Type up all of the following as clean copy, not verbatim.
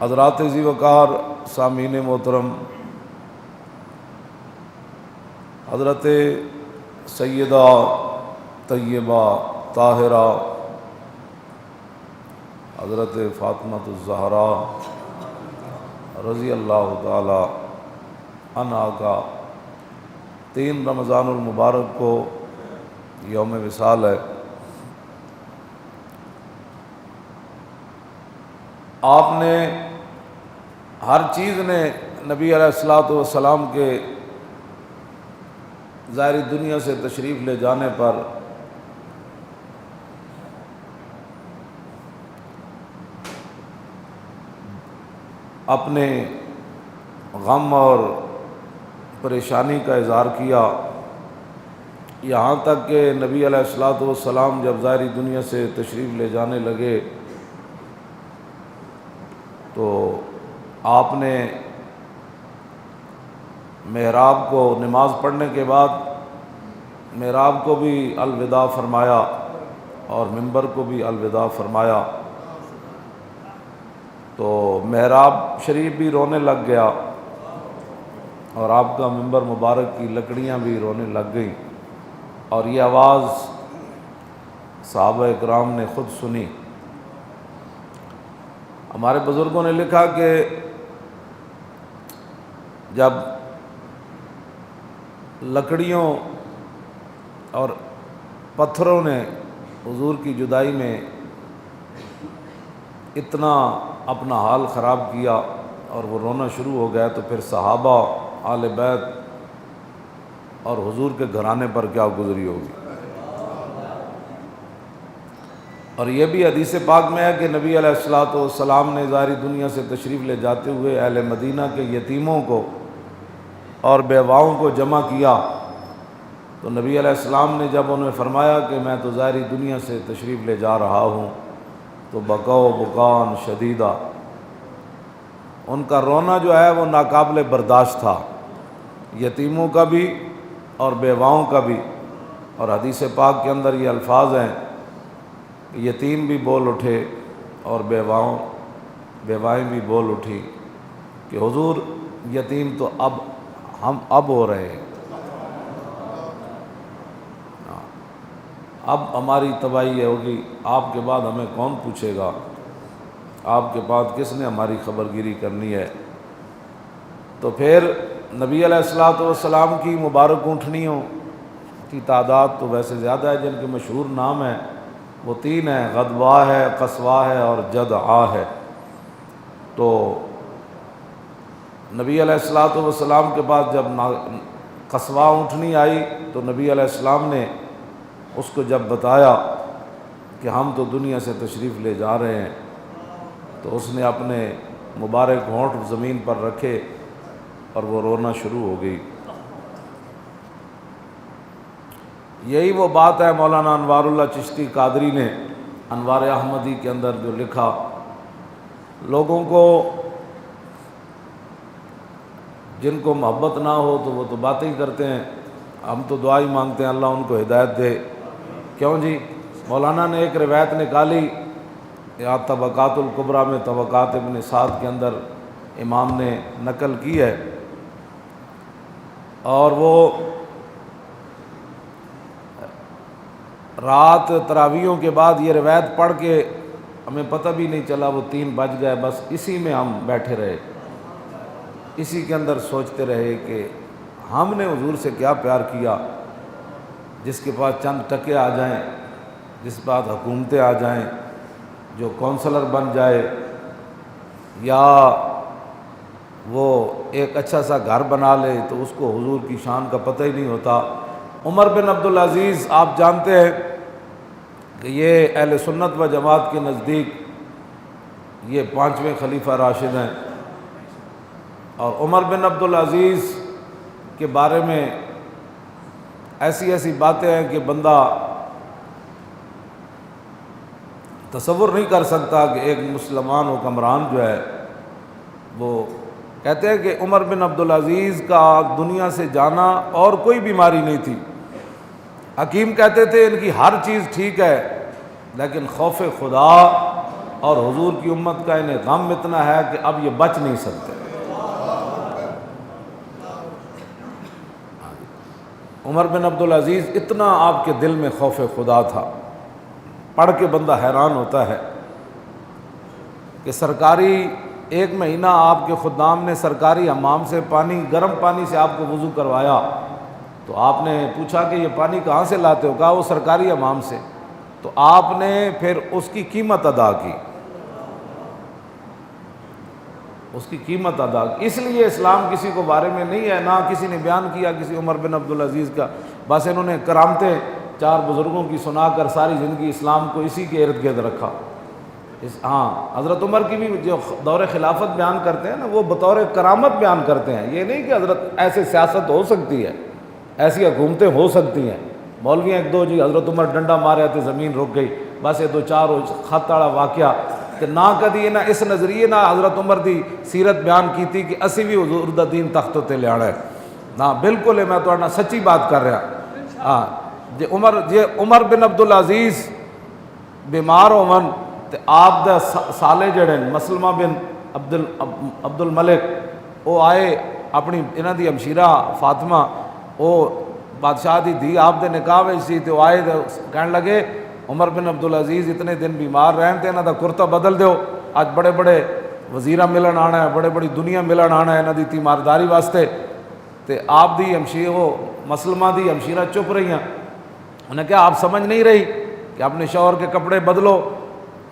حضرات ذی وقار سامعین محترم، حضرت سیدہ طیبہ طاہرہ حضرت فاطمہ الزہرا رضی اللہ تعالی عنہا کا 3 رمضان المبارک کو یوم وصال ہے۔ آپ نے ہر چیز نے نبی علیہ الصلوۃ والسلام کے ظاہری دنیا سے تشریف لے جانے پر اپنے غم اور پریشانی کا اظہار کیا، یہاں تک کہ نبی علیہ الصلوۃ والسلام جب ظاہری دنیا سے تشریف لے جانے لگے تو آپ نے محراب کو نماز پڑھنے کے بعد محراب کو بھی الوداع فرمایا اور منبر کو بھی الوداع فرمایا، تو محراب شریف بھی رونے لگ گیا اور آپ کا منبر مبارک کی لکڑیاں بھی رونے لگ گئیں، اور یہ آواز صحابہ اکرام نے خود سنی۔ ہمارے بزرگوں نے لکھا کہ جب لکڑیوں اور پتھروں نے حضور کی جدائی میں اتنا اپنا حال خراب کیا اور وہ رونا شروع ہو گیا، تو پھر صحابہ، آل بیت اور حضور کے گھرانے پر کیا گزری ہوگی۔ اور یہ بھی حدیث پاک میں ہے کہ نبی علیہ الصلوۃ والسلام نے ظاہری دنیا سے تشریف لے جاتے ہوئے اہل مدینہ کے یتیموں کو اور بیواؤں کو جمع کیا، تو نبی علیہ السلام نے جب انہیں فرمایا کہ میں تو ظاہری دنیا سے تشریف لے جا رہا ہوں، تو بکاؤ بکان شدیدہ، ان کا رونا جو ہے وہ ناقابل برداشت تھا، یتیموں کا بھی اور بیواؤں کا بھی۔ اور حدیث پاک کے اندر یہ الفاظ ہیں کہ یتیم بھی بول اٹھے اور بیوائیں بھی بول اٹھی کہ حضور یتیم تو ہم ہو رہے ہیں، اب ہماری تباہی ہوگی، آپ کے بعد ہمیں کون پوچھے گا، آپ کے بعد کس نے ہماری خبر گیری کرنی ہے۔ تو پھر نبی علیہ الصلوۃ والسلام کی مبارک اونٹنیوں کی تعداد تو ویسے زیادہ ہے، جن کے مشہور نام ہیں وہ 3 ہیں، غدوہ ہے، قصوہ ہے اور جدعا ہے۔ تو نبی علیہ الصلوۃ والسلام کے بعد جب قصوہ اونٹنی آئی تو نبی علیہ السلام نے اس کو جب بتایا کہ ہم تو دنیا سے تشریف لے جا رہے ہیں، تو اس نے اپنے مبارک ہونٹ زمین پر رکھے اور وہ رونا شروع ہو گئی۔ یہی وہ بات ہے مولانا انوار اللہ چشتی قادری نے انوار احمدی کے اندر جو لکھا، لوگوں کو جن کو محبت نہ ہو تو وہ تو باتیں ہی کرتے ہیں، ہم تو دعا ہی مانگتے ہیں اللہ ان کو ہدایت دے۔ کیوں جی؟ مولانا نے ایک روایت نکالی، یا طبقات الکبریٰ میں طبقات ابن سعد کے اندر امام نے نقل کی ہے، اور وہ رات تراویحوں کے بعد یہ روایت پڑھ کے ہمیں پتہ بھی نہیں چلا، وہ 3 بج گئے، بس اسی میں ہم بیٹھے رہے، اسی کے اندر سوچتے رہے کہ ہم نے حضور سے کیا پیار کیا، جس کے پاس چند ٹکے آ جائیں، جس کے پاس حکومتیں آ جائیں، جو کونسلر بن جائے، یا وہ ایک اچھا سا گھر بنا لے، تو اس کو حضور کی شان کا پتہ ہی نہیں ہوتا۔ عمر بن عبدالعزیز آپ جانتے ہیں کہ یہ اہل سنت و جماعت کے نزدیک یہ 5ویں خلیفہ راشد ہیں، اور عمر بن عبدالعزیز کے بارے میں ایسی باتیں ہیں کہ بندہ تصور نہیں کر سکتا کہ ایک مسلمان حکمران جو ہے، وہ کہتے ہیں کہ عمر بن عبدالعزیز کا دنیا سے جانا اور کوئی بیماری نہیں تھی، حکیم کہتے تھے ان کی ہر چیز ٹھیک ہے، لیکن خوف خدا اور حضور کی امت کا انہیں غم اتنا ہے کہ اب یہ بچ نہیں سکتے۔ عمر بن عبدالعزیز اتنا آپ کے دل میں خوف خدا تھا، پڑھ کے بندہ حیران ہوتا ہے کہ سرکاری ایک مہینہ آپ کے خدام نے سرکاری حمام سے پانی، گرم پانی سے آپ کو وضو کروایا، تو آپ نے پوچھا کہ یہ پانی کہاں سے لاتے ہو؟ کہا وہ سرکاری حمام سے۔ تو آپ نے پھر اس کی قیمت ادا کی، اس کی قیمت ادا کی۔ اس لیے اسلام کسی کو بارے میں نہیں ہے، نہ کسی نے بیان کیا کسی عمر بن عبدالعزیز کا، بس انہوں نے کرامتیں چار بزرگوں کی سنا کر ساری زندگی اسلام کو اسی کے ارد گرد رکھا۔ ہاں، حضرت عمر کی بھی جو دور خلافت بیان کرتے ہیں نا، وہ بطور کرامت بیان کرتے ہیں، یہ نہیں کہ حضرت ایسے سیاست ہو سکتی ہے، ایسی حکومتیں ہو سکتی ہیں۔ مولوی ایک دو جی حضرت عمر ڈنڈا مارے تھے زمین رک گئی، بس یہ دو چار خط والا واقعہ، کہ نہ کدی نہ اس نظریے نہ حضرت عمر دی سیرت بیان کی تھی کہ اسی بھی حضور دا دین تختوں تے لیانا ہے، نہ بالکل ہے، میں تو سچی بات کر رہا۔ ہاں جی عمر بن عبدالعزیز بیمار ہون تے آپ دا سالے جڑے مسلمہ بن عبد الملک وہ آئے، اپنی انہاں دی ہمشیرہ فاطمہ وہ بادشاہ دی دھی آپ دے نکاح وچ سی، تے وہ آئے کہنے لگے عمر بن عبدالعزیز اتنے دن بیمار رہن تے انہاں دا کرتا بدل دیو، اج بڑے بڑے وزیراں ملن آنا ہے، بڑے بڑی دنیا ملن آنا ہے انہاں دی تیمارداری واسطے۔ تے آپ دی ہمشیرہ وہ مسلمہ دی ہمشیرہ چپ رہی ہیں، انہیں کہا آپ سمجھ نہیں رہی کہ اپنے شوہر کے کپڑے بدلو،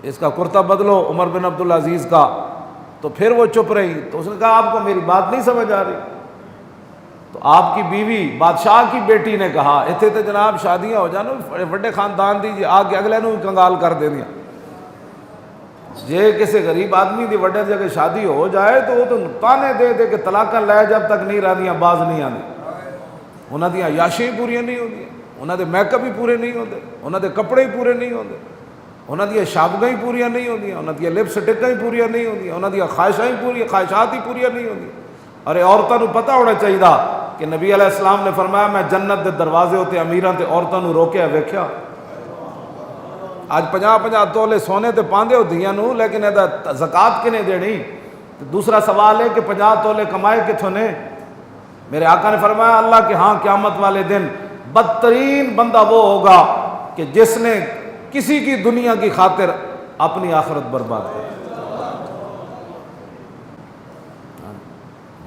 اس کا کرتا بدلو عمر بن عبدالعزیز کا، تو پھر وہ چپ رہی۔ تو اس نے کہا آپ کو میری بات نہیں سمجھ آ رہی؟ تو آپ کی بیوی بادشاہ کی بیٹی نے کہا اتنے تو جناب شادیاں ہو جانا بڑے خاندان دی جی آ کے اگلے نو کنگال کر دے دیا، جے کسی غریب آدمی دی وڈے جگہ شادی ہو جائے تو وہ تو تانے دے دے کہ طلاقاں لے جب تک نہیں رہدیاں باز نہیں آتی، انہاں دی عیاشیاں پوریاں نہیں ہوندیاں، انہاں دے میک اپ ہی پورے نہیں ہوندے، انہاں دے کپڑے ہی پورے نہیں ہوندے، انہاں دی شابگاں ہی پوریاں نہیں ہوندیاں، انہاں دی لپسٹکاں ہی پوریاں نہیں ہوندیاں، انہاں دی خواہشات ہی پوریاں نہیں ہوندیاں۔ ارے عورتوں پتہ ہونا چاہیے کہ نبی علیہ السلام نے فرمایا میں جنت دے دروازے ہوتے امیراں تے عورتوں روکیا ویکھیا۔ آج 50 تولے سونے تے پاندے ہو دھیاں نو، لیکن ادا زکوٰۃ کنے دینی؟ دوسرا سوال ہے کہ 50 تولے کمائے کتھوں نے؟ میرے آقا نے فرمایا اللہ کے ہاں قیامت والے دن بدترین بندہ وہ ہوگا کہ جس نے کسی کی دنیا کی خاطر اپنی آخرت برباد کر،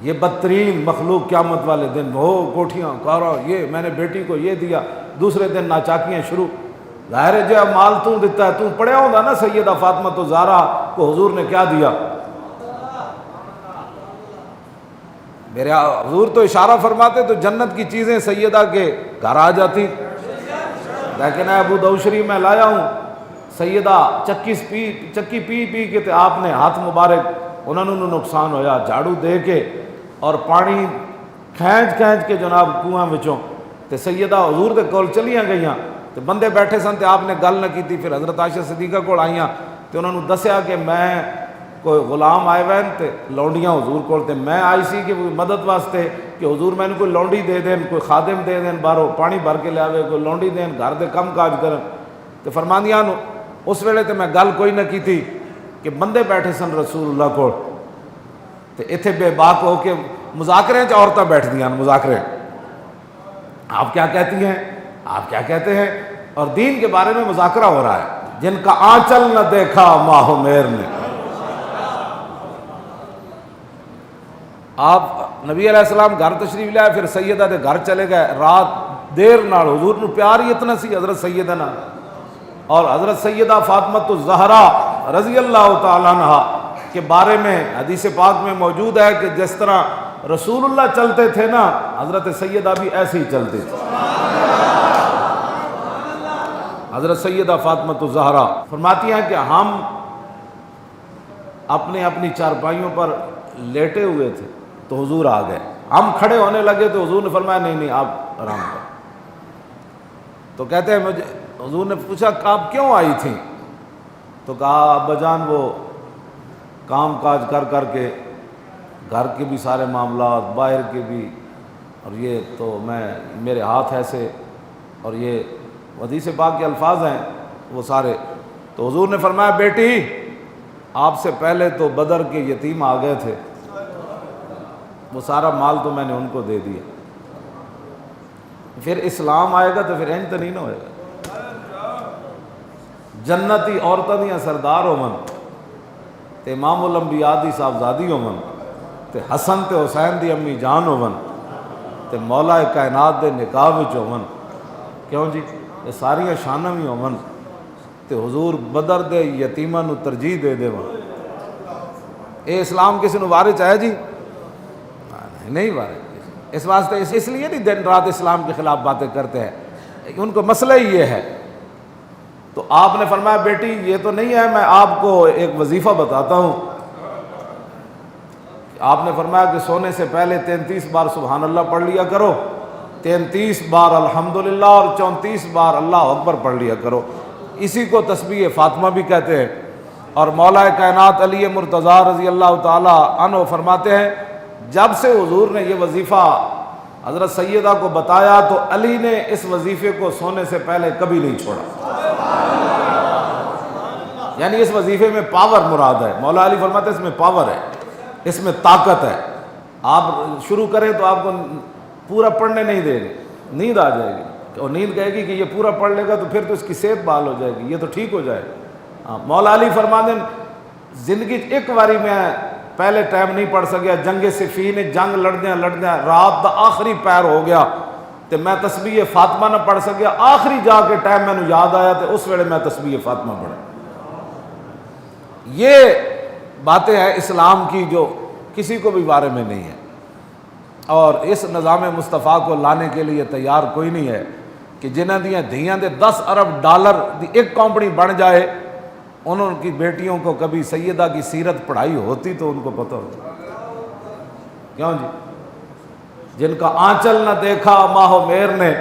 یہ بدترین مخلوق قیامت والے دن ہو، کوٹھیاں کارا، یہ میں نے بیٹی کو یہ دیا، دوسرے دن ناچاکیاں شروع۔ ظاہر ہے جو مال تو دیتا ہے، تو پڑھیا ہوگا نا سیدہ فاطمہ تو زہرا کو حضور نے کیا دیا؟ میرے حضور تو اشارہ فرماتے تو جنت کی چیزیں سیدہ کے گھر آ جاتی، لیکن ابو داؤد شریف میں لایا ہوں سیدہ چکی پی کے تے آپ نے ہاتھ مبارک انہوں نے نقصان ہویا، جھاڑو دے کے اور پانی کھینچ کے جناب کنواں وچوں تے سیدہ حضور دے کول چلیاں گئیاں، تے بندے بیٹھے سن تے آپ نے گل نہ کیتی۔ پھر حضرت عائشہ صدیقہ کول آئیاں تے انہوں نے دسیا کہ میں کوئی غلام آئے ہوئے تے لونڈیاں حضور کول تے میں آئی سی کہ مدد واسطے کہ حضور میں نے کوئی لونڈی دے دین، کوئی خادم دے دین، باہروں پانی بھر کے لے آوے، کوئی لونڈی دین، گھر دے کم کاج کرن۔ تے فرماندیاں اس ویلے تے میں گل کوئی نہ کیتی کہ بندے بیٹھے سن رسول اللہ کو تے ایتھے بے باک ہو کے مذاکرے چ عورتیں بیٹھ دیاں مذاکرے، آپ کیا کہتی ہیں، آپ کیا کہتے ہیں، اور دین کے بارے میں مذاکرہ ہو رہا ہے۔ جن کا آنچل نہ دیکھا ماہ و مہر نے، آپ نبی علیہ السلام گھر تشریف لائے، پھر سیدہ دے گھر چلے گئے، رات دیر نال حضور نو پیار ہی اتنا سی حضرت سیدہ نال، اور حضرت سیدہ فاطمہ الزہرا رضی اللہ تعالیٰ عنہ کے بارے میں حدیث پاک میں موجود ہے کہ جس طرح رسول اللہ چلتے تھے نا، حضرت سیدہ بھی ایسے ہی چلتے تھے۔ حضرت سیدہ فاطمہ الزہرا فرماتی ہیں کہ ہم اپنی چارپائیوں پر لیٹے ہوئے تھے تو حضور آ گئے، ہم کھڑے ہونے لگے تو حضور نے فرمایا نہیں آپ آرام کریں۔ تو کہتے ہیں مجھے حضور نے پوچھا کہ آپ کیوں آئی تھیں؟ تو کہا ابا جان وہ کام کاج کر کے گھر کے بھی سارے معاملات، باہر کے بھی، اور یہ تو میرے ہاتھ ایسے، اور یہ حدیث پاک کے الفاظ ہیں وہ سارے۔ تو حضور نے فرمایا بیٹی آپ سے پہلے تو بدر کے یتیم آ گئے تھے، وہ سارا مال تو میں نے ان کو دے دیا، پھر اسلام آئے گا تو پھر انج تو نہیں نہ ہوئے گا۔ جنتی عورتاں دیاں سردار ہومن تے امام الانبیاء دی صاحبزادی ہومن تے حسن تے حسین دی امی جان ہومن تے مولا کائنات دے نکاح وچ ہومن، کیوں جی یہ ساریاں شاناں بھی ہومن تے حضور بدر دے یتیماں نو ترجیح دے دیون، اے اسلام کسی نو وارث ہے جی؟ نہیں وارث۔ اس واسطے اس لیے نہیں دن رات اسلام کے خلاف باتیں کرتے ہیں، ان کو مسئلہ ہی یہ ہے۔ تو آپ نے فرمایا بیٹی یہ تو نہیں ہے، میں آپ کو ایک وظیفہ بتاتا ہوں۔ آپ نے فرمایا کہ سونے سے پہلے 33 بار سبحان اللہ پڑھ لیا کرو، 33 بار الحمدللہ اور 34 بار اللہ اکبر پڑھ لیا کرو، اسی کو تسبیح فاطمہ بھی کہتے ہیں۔ اور مولا کائنات علی مرتضیٰ رضی اللہ تعالی عنہ فرماتے ہیں جب سے حضور نے یہ وظیفہ حضرت سیدہ کو بتایا تو علی نے اس وظیفے کو سونے سے پہلے کبھی نہیں چھوڑا، یعنی اس وظیفے میں پاور مراد ہے۔ مولا علی فرماتے ہیں اس میں پاور ہے، اس میں طاقت ہے، آپ شروع کریں تو آپ کو پورا پڑھنے نہیں دے گے، نیند آ جائے گی، اور نیند کہے گی کہ یہ پورا پڑھ لے گا تو پھر تو اس کی صحت بحال ہو جائے گی، یہ تو ٹھیک ہو جائے گا۔ مولا علی فرماتے ہیں زندگی ایک باری میں پہلے ٹائم نہیں پڑھ سکیا، جنگ صفین جنگ لڑدیاں رات دا آخری پیر ہو گیا تو میں تسبیح فاطمہ نہ پڑھ سکیا، آخری جا کے ٹائم میں نے یاد آیا تو اس ویلے میں تسبیح فاطمہ پڑھا۔ یہ باتیں ہیں اسلام کی جو کسی کو بھی بارے میں نہیں ہے، اور اس نظام مصطفیٰ کو لانے کے لیے تیار کوئی نہیں ہے کہ جنہاں دیاں دھیاں دے 10 ارب ڈالر دی ایک کمپنی بن جائے، انہوں کی بیٹیوں کو کبھی سیدہ کی سیرت پڑھائی ہوتی تو ان کو پتہ ہوتا، کیوں جی؟ جن کا آنچل نہ دیکھا ماہ و میر نے،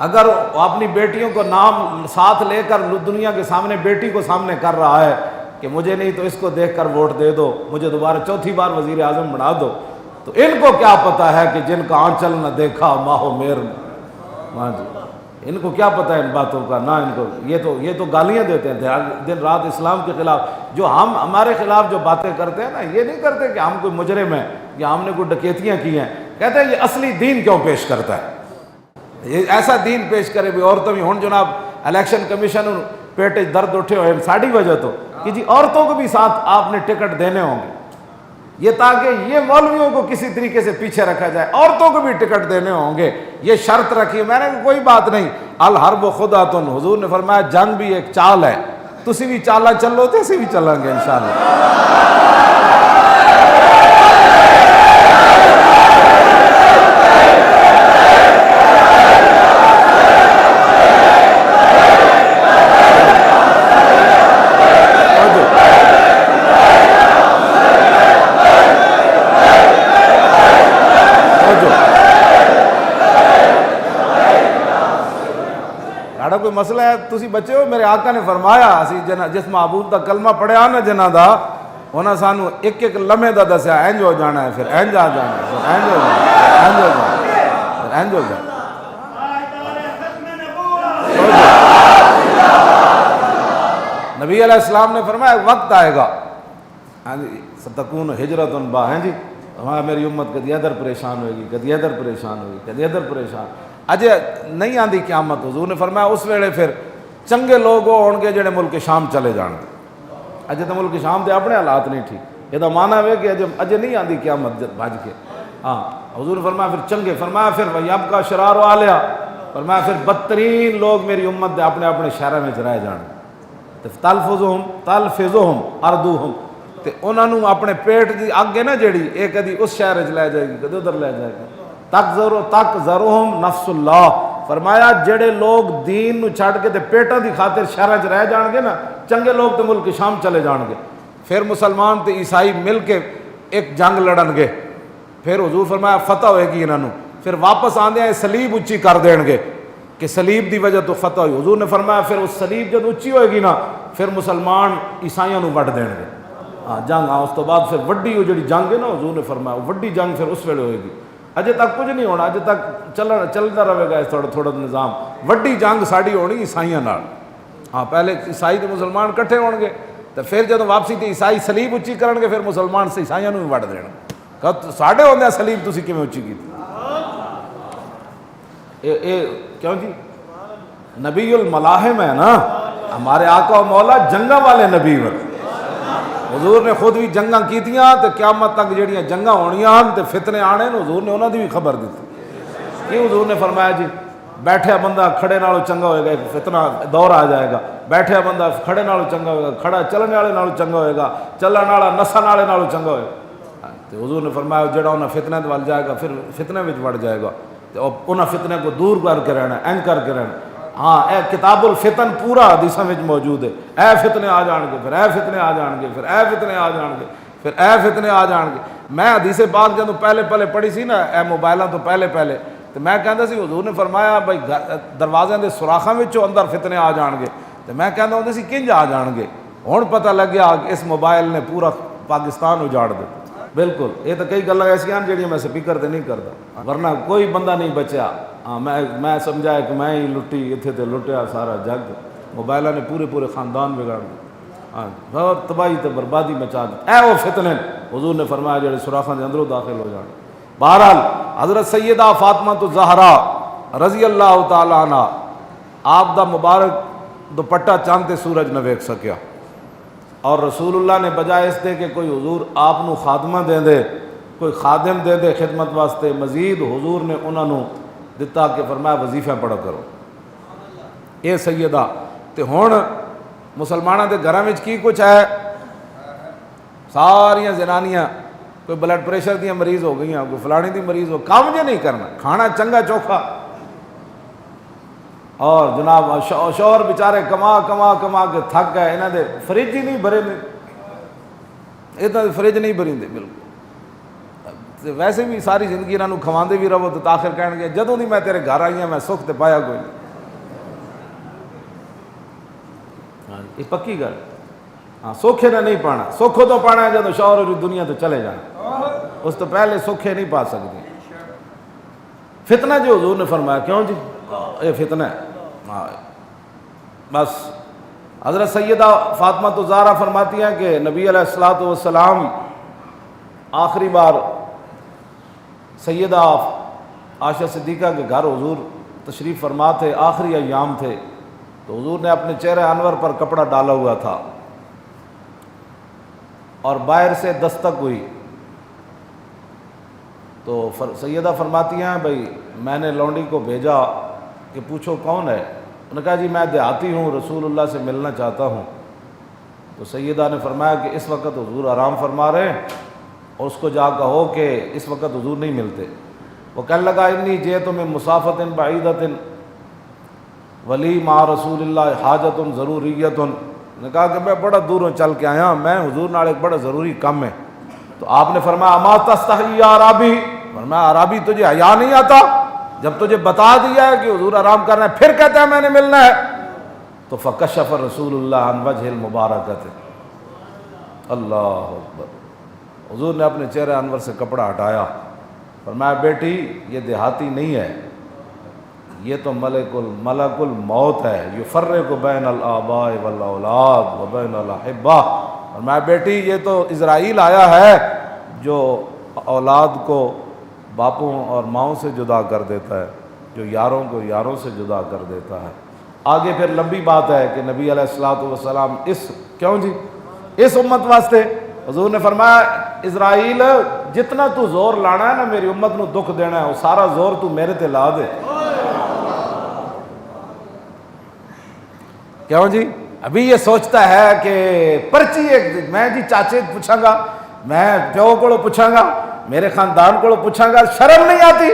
اگر اپنی بیٹیوں کو نام ساتھ لے کر دنیا کے سامنے بیٹی کو سامنے کر رہا ہے کہ مجھے نہیں تو اس کو دیکھ کر ووٹ دے دو، مجھے دوبارہ چوتھی بار وزیر اعظم بنا دو، تو ان کو کیا پتہ ہے کہ جن کا آنچل نہ دیکھا ماہ و میر نے، ہاں جی، ان کو کیا پتہ ہے ان باتوں کا، نہ ان کو یہ تو گالیاں دیتے ہیں دن رات اسلام کے خلاف، جو ہمارے خلاف جو باتیں کرتے ہیں نا، یہ نہیں کرتے کہ ہم کوئی مجرم ہیں یا ہم نے کوئی ڈکیتیاں کی ہیں، کہتے ہیں یہ اصلی دین کیوں پیش کرتا ہے، یہ ایسا دین پیش کرے بھی عورتوں بھی ہوں جناب الیکشن کمیشن پیٹے درد اٹھے ہوئے ساڑی وجہ تو کہ جی عورتوں کو بھی ساتھ آپ نے ٹکٹ دینے ہوں گے، یہ تاکہ یہ مولویوں کو کسی طریقے سے پیچھے رکھا جائے، عورتوں کو بھی ٹکٹ دینے ہوں گے، یہ شرط رکھی۔ میں نے کوئی بات نہیں، الحرب خدعۃ، حضور نے فرمایا جنگ بھی ایک چال ہے، تسی بھی چالا چلو تے اسی بھی چلیں گے انشاءاللہ۔ کوئی مسئلہ ہے تسی بچے ہو، میرے آقا نے فرمایا اسی جس معبود دا کلمہ پڑھیا نا جنہ دا انہاں سانو ایک ایک لمحے دا دسیا اینج ہو جانا ہے، پھر اینج آ جانا ہے، پھر اینج ہو جانا ہے، پھر اینج ہو جانا ہے۔ نبی علیہ السلام نے فرمایا وقت آئے گا ستکون ہجرت با، ہیں جی ہمارا میری امت کدی ادھر پریشان ہوئے گی، کدی ادھر پریشان ہوئے گی، کدی ادھر پریشان، اجے نہیں آندی قیامت۔ حضور نے فرمایا اس ویلے پھر چنگے لوگ ہون گے جڑے ملک شام چلے جان گے، اجے تو ملک شام دے اپنے حالات نہیں ٹھیک، یہ تو مانا ہے کہ اجے نہیں آندی قیامت بھج کے، ہاں حضور نے فرمایا پھر چنگے، فرمایا پھر وَيَبْقَى شِرَارُ أَهْلِهَا، فرمایا پھر بدترین لوگ میری امت دے اپنے اپنے شہروں میں رہ جان گے، تلفظهم أرضهم، تے انہاں نوں اپنے پیٹ دی اگ ہے نا جیڑی اے کدی اس شہر وچ لے جائے گی، کدی ادھر لے جائے گی، تکذرهم نفس اللہ، فرمایا جڑے لوگ دین نو چھڑ کے تے پیٹاں دی خاطر شہراں وچ رہ جان گے نا، چنگے لوگ تے ملک شام چلے جان گے، پھر مسلمان تے عیسائی مل کے ایک جنگ لڑن گے، پھر حضور فرمایا فتح ہوئے گی انہاں نوں، پھر واپس آندے سلیب اچھی کر دین گے کہ سلیب دی وجہ تو فتح ہوئی۔ حضور نے فرمایا پھر اس سلیب جب اچھی ہوئے گی نا پھر مسلمان عیسائیوں نوں وڈ دین گے، جنگ اس تو بعد پھر وڈی وہ جڑی جنگ ہے نا، حضور نے فرمایا وڈی جنگ پھر اس ویلے ہوئے گی، اجے تک کچھ نہیں ہونا، اجے تک چلتا رہے گا تھوڑا تھوڑا نظام، وڈی جنگ ساڑی ہونی عیسائیاں نال، ہاں پہلے عیسائی تے مسلمان کٹھے ہون گے، تو پھر جدوں واپسی تے عیسائی سلیب اچھی کرن گے پھر مسلمان سے عیسائیاں نوں وڈ دینا کہ ساڈے ہوندے سلیب تسی کیویں اچھی کیتی اے کیوں جی نبی الملاحم ہے نا ہمارے آقا و مولا جنگاں والے نبی ہیں حضور نے خود بھی جنگاں کیتیاں تے قیامت تک جڑیاں جنگاں ہونیاں ہن تے فتنے آنے حضور نے انہاں دی بھی خبر دتی کہ حضور نے فرمایا جی بیٹھیا بندہ کھڑے نالوں چنگا ہوئے گا ایک فتنہ دور آ جائے گا بیٹھیا بندہ کھڑے نالوں چنگا ہوئے گا کھڑا چلنے والے نالوں چنگا ہوئے گا چلن والا نسن والے نالوں چنگا ہوئے گا تے حضور نے فرمایا جڑا انہاں فتنے دے ول جائے گا پھر فتنے وچ وڑ جائے گا تے انہاں فتنے کو دور کر کے رہنا اینج کر کے رہنا ہاں اے کتاب الفتن پورا حدیثاں وچ موجود ہے اے فتنے آ جان گے پھر اے فتنے آ جان گے پھر اے فتنے آ جان گے پھر اے فتنے آ جان گے میں حدیث پاک جدوں پہلے پڑھی سی نا اے موبائلاں تو پہلے تو میں کہندا سی حضور نے فرمایا بھائی دروازے دے سوراخاں وچوں اندر فتنے آ جان گے تو میں کہندا ہوندا سی کنج آ جان گے ہن پتہ لگیا کہ اس موبائل نے پورا پاکستان اجاڑ دتا بالکل یہ تو کئی گلاں ایسیاں جڑیاں میں سپیکر تے نہیں کردا ورنہ کوئی بندہ نہیں بچیا ہاں میں سمجھایا کہ میں ہی لٹی اتنے تے لٹیا سارا جگ موبائلاں نے پورے خاندان بگاڑ دیا ہاں بہت تباہی تے بربادی مچا دی اے وہ فتنے حضور نے فرمایا جڑے سوراخاں دے اندروں داخل ہو جان بہرحال حضرت سیدہ فاطمہ الزہرا رضی اللہ تعالی عنہ آپ دا مبارک دوپٹہ چاند تے سورج نہ ویکھ سکیا اور رسول اللہ نے بجائے اس دے کہ کوئی حضور آپ نو خادمہ دے کوئی خادم دے خدمت واسطے مزید حضور نے انہاں نو دتا کہ فرمایا وظیفہ پڑھا کرو اے سیدہ تے ہن مسلماناں دے گھراں وچ کی کچھ ہے ساریاں زنانیاں کوئی بلڈ پریشر دیاں مریض ہو گئیاں کوئی فلانی دی مریض ہو کام جے نہیں کرنا کھانا چنگا چوکھا اور جناب شوہر بیچارے کما کے تھک گئے انہاں دے فریج ہی نہیں بھرے نے اتنا فریج نہیں بھری دے بالکل ویسے بھی ساری زندگی انہاں نوں کھواندے بھی رہو تو آخر کہن گے جدوں دی میں تیرے گھر آئی ہاں میں سکھ تے پایا کوئی نہیں یہ پکی گل ہاں سوکھے نے نہیں پانا سوکھو تو پانا ہے جدوں شوہر اور دنیا تو چلے جانا اس تو پہلے سوکھے نہیں پا سکتے فتنہ جو حضور نے فرمایا کیوں جی یہ فتنہ ہے ہاں بس حضرت سیدہ فاطمہ الزہرا فرماتی ہیں کہ نبی علیہ الصلوۃ والسلام آخری بار سیدہ عائشہ صدیقہ کے گھر حضور تشریف فرما تھے آخری ایام تھے تو حضور نے اپنے چہرے انور پر کپڑا ڈالا ہوا تھا اور باہر سے دستک ہوئی تو سیدہ فرماتی ہیں بھائی میں نے لونڈی کو بھیجا کہ پوچھو کون ہے انہوں نے کہا جی میں دیہاتی ہوں رسول اللہ سے ملنا چاہتا ہوں تو سیدہ نے فرمایا کہ اس وقت حضور آرام فرما رہے ہیں اور اس کو جا کہو کہ اس وقت حضور نہیں ملتے وہ کہنے لگا انی جئت من مسافت بعیدۃ ولی مع رسول اللہ حاجت ضروریت نے کہا کہ میں بڑا دوروں چل کے آیا میں حضور نال ایک بڑا ضروری کام ہے تو آپ نے فرمایا اما تستحی یا عرابی فرمایا عرابی تجھے حیا نہیں آتا جب تجھے بتا دیا ہے کہ حضور آرام کرنا ہے پھر کہتا ہے میں نے ملنا ہے تو فکشف رسول اللہ عن وجہ المبارکۃ اللہ اکبر حضور نے اپنے چہرے انور سے کپڑا ہٹایا فرمایا بیٹی یہ دیہاتی نہیں ہے یہ تو ملک الموت ہے یفرق بین الآباء والاولاد و بین الاحبہ فرمایا بیٹی یہ تو اسرائیل آیا ہے جو اولاد کو باپوں اور ماؤں سے جدا کر دیتا ہے جو یاروں کو یاروں سے جدا کر دیتا ہے آگے پھر لمبی بات ہے کہ نبی علیہ الصلوۃ والسلام کیوں جی اس امت واسطے حضور نے فرمایا اسرائیل جتنا تو زور لانا ہے نا میری امت نو دکھ دینا ہے وہ سارا زور تو میرے تے لا دے کیوں جی ابھی یہ سوچتا ہے کہ پرچی ایک میں جی چاچے پوچھاں گا میں پیو کو پوچھاں گا میرے خاندان کو پوچھاں گا شرم نہیں آتی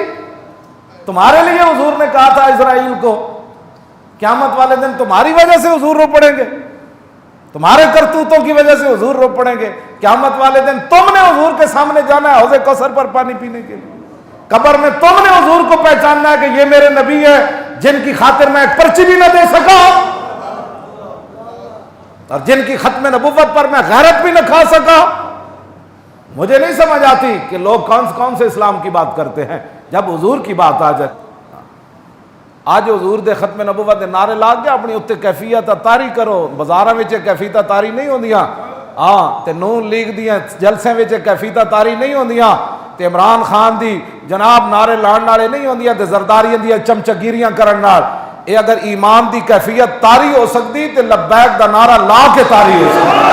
تمہارے لیے حضور نے کہا تھا اسرائیل کو قیامت والے دن تمہاری وجہ سے حضور رو پڑیں گے تمہارے کرتوتوں کی وجہ سے حضور رو پڑیں گے قیامت والے دن تم نے حضور کے سامنے جانا ہے حوض کوثر پر پانی پینے کے لیے قبر میں تم نے حضور کو پہچاننا ہے کہ یہ میرے نبی ہے جن کی خاطر میں ایک پرچی بھی نہ دے سکا اور جن کی ختم نبوت پر میں غیرت بھی نہ کھا سکا مجھے نہیں سمجھ آتی کہ لوگ کون سے اسلام کی بات کرتے ہیں جب حضور کی بات آ جائے اج حضور دے ختم نبوت دے نعرے لا کے اپنی اتنے کیفیت طاری کرو، بازاراں وچ کیفیت طاری نہیں ہوندیاں، ہاں تے نون لیگ دیاں جلسے وچ کیفیت طاری نہیں ہوندیاں، تے عمران خان دی جناب نعرے لان والے نہیں ہوندیاں، تے زرداریاں دی چمچگیریاں کرن نال اے اگر ایمان دی کیفیت طاری ہو سکتی تے لبیک دا نعرہ لا کے طاری ہو سکتی۔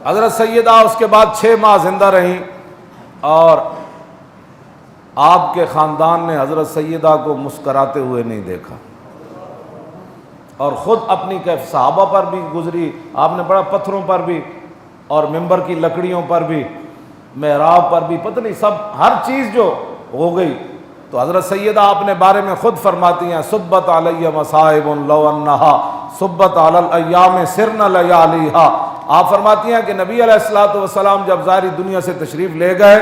حضرت سیدہ اس کے بعد 6 ماہ زندہ رہیں اور آپ کے خاندان نے حضرت سیدہ کو مسکراتے ہوئے نہیں دیکھا، اور خود اپنی صحابہ پر بھی گزری، آپ نے بڑا پتھروں پر بھی اور ممبر کی لکڑیوں پر بھی، محراب پر بھی، پتہ نہیں سب ہر چیز جو ہو گئی۔ تو حضرت سیدہ اپنے بارے میں خود فرماتی ہیں صبت علیہ مصائب لو انہا صبت علی الایام سرن لیالیہا۔ آپ فرماتی ہیں کہ نبی علیہ الصلوۃ والسلام جب ظاہری دنیا سے تشریف لے گئے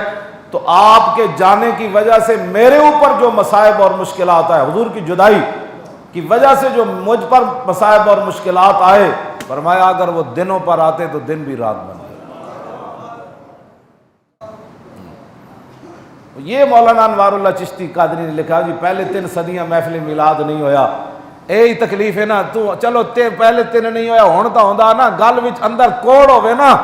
تو آپ کے جانے کی وجہ سے میرے اوپر جو مصائب اور مشکلات آئے، حضور کی جدائی کی وجہ سے جو مجھ پر مصائب اور مشکلات آئے، فرمایا اگر وہ دنوں پر آتے تو دن بھی رات بن گئے۔ یہ مولانا انوار اللہ چشتی قادری نے لکھا جی پہلے 3 صدیاں محفل میلاد نہیں ہویا، یہی تکلیف ہے نا، تو چلو پہلے 3 نہیں ہویا، ہون تا ہوندا نا گل وچ اندر کوڑ ہوے نا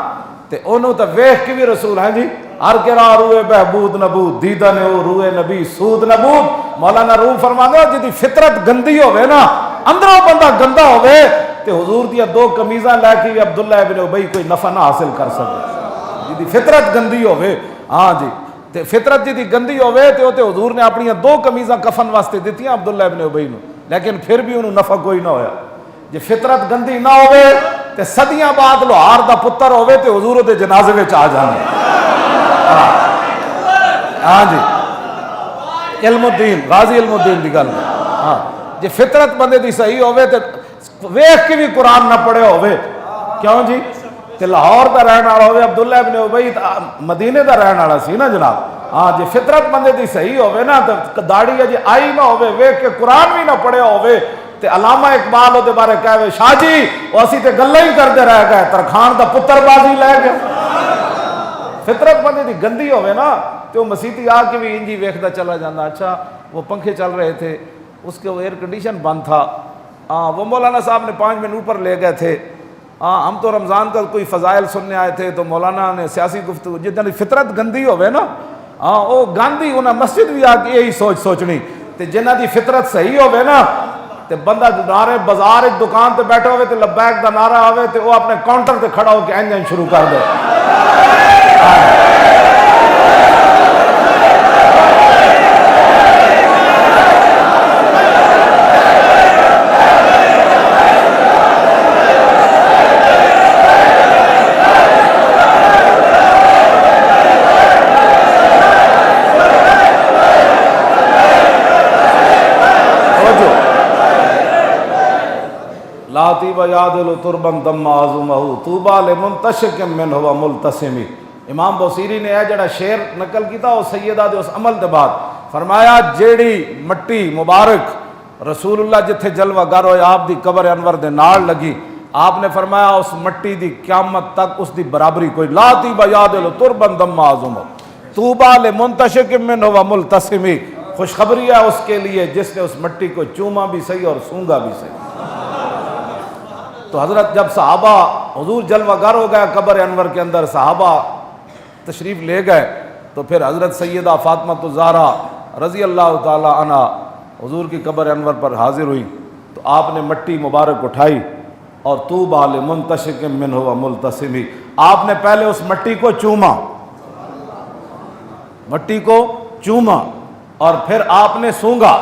تے اونوں تے ویکھ کے بھی رسول ہیں جی ہر کرا روئے بہبود نبود دیدن او روئے نبی سود نبود۔ مولانا روم فرماندے جدی فطرت گندی ہوے نا اندروں بندہ گندا ہوے تے حضور دیا 2 قمیضاں لے کے عبداللہ ابن ابی کوئی نفع نہ حاصل کر سکے، جدی فطرت گندی ہوے، ہاں جی تے فطرت جدی گندی ہوے تے او تے حضور نے اپنی 2 قمیضاں کفن واسطے دتیاں عبداللہ ابن ابی نو، لیکن پھر بھی انہوں نفع کوئی نہ ہویا۔ جی فطرت گندی نہ ہوے تے صدیاں بعد لوہار دا پتر ہوے تے حضور دے جنازے وچ آ جانے۔ ہاں جی علم الدین غازی علم الدین دی گل، ہاں جی فطرت بندے دی صحیح ہوے تے ویکھ کے بھی قرآن نہ پڑھے ہوے، کیوں جی تے لاہور دا رہن والا ہوے، عبداللہ ابن ابی مدینے دا رہن والا سی نا جناب، ہاں جی فطرت بندے دی صحیح ہوے نا تے داڑھی اجے آئی نہ ہوے، ویکھ کے قرآن بھی نہ پڑھے ہوے تے علامہ اقبال دے بارے کہے شاہ جی وہ اسی تے گلاں ہی کردے رہ گئے، ترخان دا پتر بازی لے گئے۔ فطرت بندے دی گندی ہوے نا تو مسیتی آ کے بھی انجی ویکھدا چلا جاندہ، اچھا وہ پنکھے چل رہے تھے، اس کے وہ ایئر کنڈیشن بند تھا، وہ مولانا صاحب نے 5 منٹ اوپر لے گئے تھے، ہم تو رمضان کا کوئی فضائل سننے آئے تھے تو مولانا نے سیاسی گفتگو، جتنی فطرت گندی ہوے نا وہ گاندھی انہیں مسجد بھی آ کے یہی سوچنی تے جنہ دی فطرت صحیح ہوے نا تے بندہ نعرے بازار ایک دکان تے بیٹھا ہوئے تے لبیک دا نعرہ آوے تے وہ اپنے کاؤنٹر تے کھڑا ہو کے انجن شروع کر دے۔ لاتی بیادل تربن دم عظمہ طوبى لمنتشق من هو ملتسمی۔ امام بوسیری نے جڑا شعر نقل کیتا وہ سیدہ دے اس عمل دے بعد فرمایا جیڑی مٹی مبارک رسول اللہ جتھے جلوہ گر ہوئے آپ دی قبر انور دے نال لگی، آپ نے فرمایا اس مٹی دی قیامت تک اس دی برابری کوئی، لاتی بیادل تربن دم عظمہ طوبى لمنتشق من هو ملتسمی، خوشخبری ہے اس کے لیے جس نے اس مٹی کو چوما بھی صحیح اور سونگا بھی صحیح۔ تو حضرت جب صحابہ حضور جلوہ گر ہو گیا قبر انور کے اندر، صحابہ تشریف لے گئے تو پھر حضرت سیدہ فاطمہ الزہرا رضی اللہ تعالی عنہ حضور کی قبر انور پر حاضر ہوئی تو آپ نے مٹی مبارک اٹھائی اور طوبى لمنتشق من هو ملتسمی، آپ نے پہلے اس مٹی کو چوما، مٹی کو چوما اور پھر آپ نے سونگا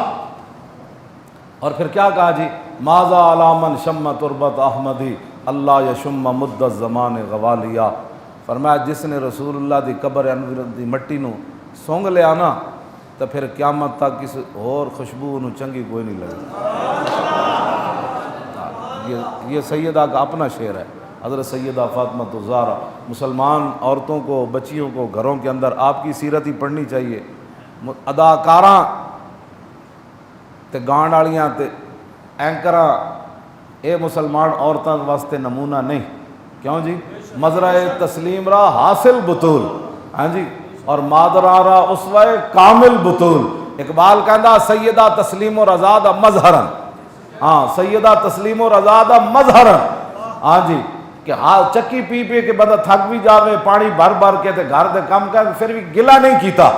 اور پھر کیا کہا جی ماذا علی من شم تربت احمدی اللہ یشم مد الزمان غوالیا، فرمایا جس نے رسول اللہ دی قبر انور دی مٹی نو سونگ لیا نا تو پھر قیامت تک کسی اور خوشبو نو چنگی کوئی نہیں لگی۔ یہ سیدہ کا اپنا شعر ہے، حضرت سیدہ فاطمہ الزہرا، مسلمان عورتوں کو، بچیوں کو گھروں کے اندر آپ کی سیرت ہی پڑھنی چاہیے۔ اداکاراں تے گان والیاں تے اینکراں اے مسلمان عورتاں واسطے نمونہ نہیں، کیوں جی؟ مزرعہ تسلیم را حاصل بطول، ہاں جی، اور مادرا را اسوہ کامل بطول۔ اقبال کہندا سیدہ تسلیم و رضا دا مظہرن، ہاں سیدہ تسلیم و رضا دا مظہرن، ہاں جی، کہ چکی پی پی کے بندہ تھک بھی جاوے، پانی بھر بھر کے تے گھر دے کم کر پھر بھی گلہ نہیں کیتا۔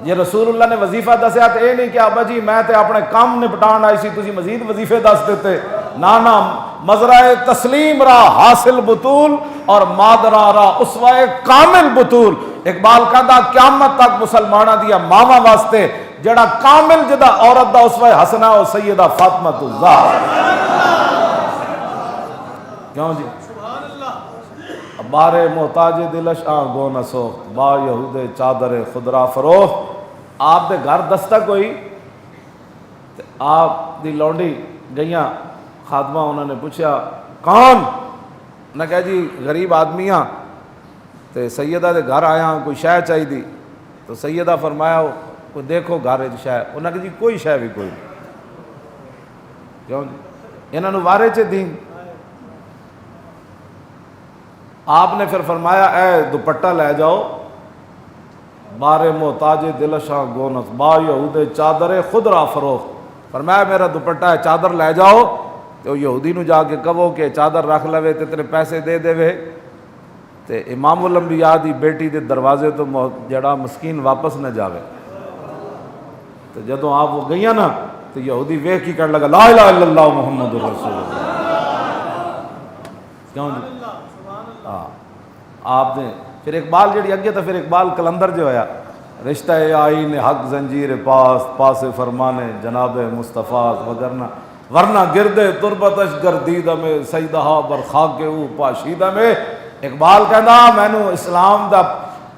یہ رسول اللہ نے وظیفہ دسیا تو یہ نہیں کہ ابا جی میں تے اپنے کام نپٹان آئی سی تسی مزید وظیفے دس دیتے، نانا، مزرعہ تسلیم را حاصل بطول اور مادرا را اسوہ کامل بطول۔ اقبال کہندا قیامت تک مسلمانہ دیا ماما واسطے جڑا کامل جدا عورت دا اسوہ حسنہ او سیدہ فاطمہ الزہرا، کیوں جی؟ بارے محتاج دلش گو نہ سوخت، با یہود چادر خدرا فروخت۔ آپ دے گھر دستک ہوئی تے آپ دی لونڈی گئیاں خادمہ، انہوں نے پوچھا کون؟ نہ کہا جی غریب آدمیاں تے سیدہ دے گھر آیا کوئی شے چاہی دی، تو سیدہ فرمایا کوئی دیکھو گھر شے، انہوں نے کہا جی کوئی شے بھی کوئی نہیں، کیوں جی؟ انہوں نے وارے چے دین۔ آپ نے پھر فرمایا اے دوپٹہ لے جاؤ، بارے محتاج دلشاں گونس با یہود چادر خدرا فروخت، فرمایا میرا دوپٹہ ہے چادر لے جاؤ، تو یہودی نو جا کے کہو کہ چادر رکھ لوے تے تیرے پیسے دے دے وے، تے امام الانبیاء دی بیٹی دے دروازے تو جڑا مسکین واپس نہ جاوے۔ تو جدوں آپ وہ گئیاں نا تو یہودی ویکھ کی کہنے لگا لا الہ الا اللہ محمد رسول اللہ، کیوں جی؟ آپ نے پھر اقبال جڑی اگے تو پھر اقبال کلندر جو ہویا، رشتہ آئین حق زنجیر پاس پاس فرمان جناب مصطفیٰ، ورنہ گردے تربتش گردیدہ میں سیدہا برخاک او پاشیدہ میں۔ اقبال کہنا مینو اسلام دا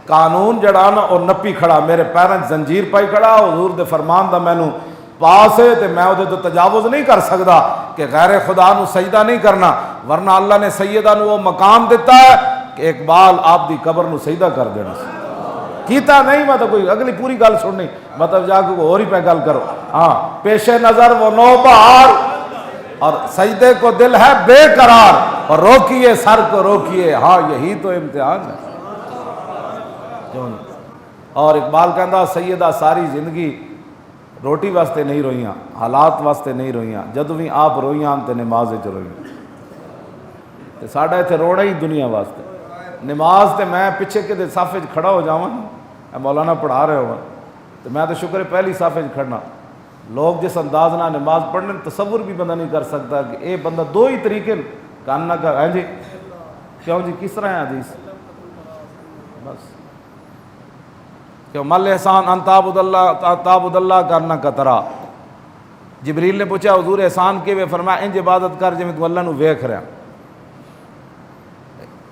قانون جڑا نا او نپی کھڑا، میرے پیرن زنجیر پائی کھڑا، حضور دے فرمان دا مینو پاس ہے تے میں وہ تو تجاوز نہیں کر سکتا کہ غیر خدا نو سجدہ نہیں کرنا، ورنہ اللہ نے سیدہ نو وہ مقام دیتا ہے کہ اقبال آپ دی قبر نو سجدہ کر دینا کیتا نہیں۔ میں تو کوئی اگلی پوری گل سننی، مطلب جا کے اور ہی پہ گل کرو۔ ہاں پیش نظر وہ نوبہار اور سجدے کو دل ہے بے قرار، اور روکیے سر کو روکیے، ہاں یہی تو امتحان ہے، کیوں نہیں؟ اور اقبال کہندا سیدہ ساری زندگی روٹی واسطے نہیں روئیاں، حالات واسطے نہیں روئیاں، جدوں بھی آپ روئیاں تے نماز وچ روئیاں، تے ساڈا ایتھے رونا ہی دنیا واسطے۔ نماز تے میں پیچھے کدے صف وچ کھڑا ہو جاواں، مولانا پڑھا رہے ہو تو میں تو شکر ہے پہلی صف وچ کھڑنا، لوگ جس انداز نہ نماز پڑھنے تصور بھی بندہ نہیں کر سکتا کہ اے بندہ دو ہی طریقے کاننا کا ہے جی، کیوں جی کس طرح ہے حدیث؟ بس کہ مل احسان ان تعبد اللہ کرنا کترا۔ جبریل نے پوچھا حضور احسان کے، فرمایا انج عبادت کر جویں تو اللہ نو ویکھ رہا۔